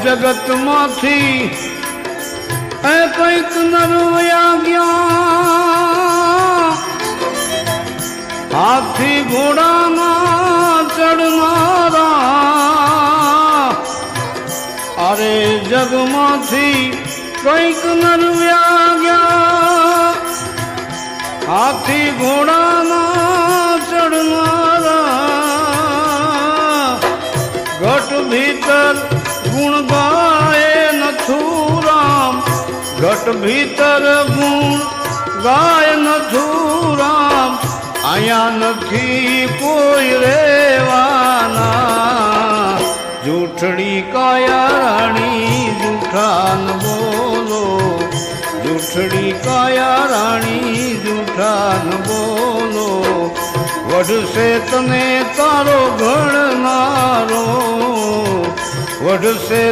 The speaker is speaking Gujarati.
જગત માંથી કઈક નરવયા ગયા હાથી ઘોડામાં ચડનારા અરે જગમાંથી કઈક નરવ્યા ગયા હાથી ઘોડામાં ચડનારા ઘટ ભીતર ગુણ ગાય નથુરામ ઘટ ભીતર ગુણ ગાય નથુરામ આયા નથી કોઈ રેવાના જૂઠડી કાયા રાણી જૂઠાન બોલો જૂઠડી કાયા રાણી જૂઠાન બોલો વઢશે તને તારો ઘડનારો વઢશે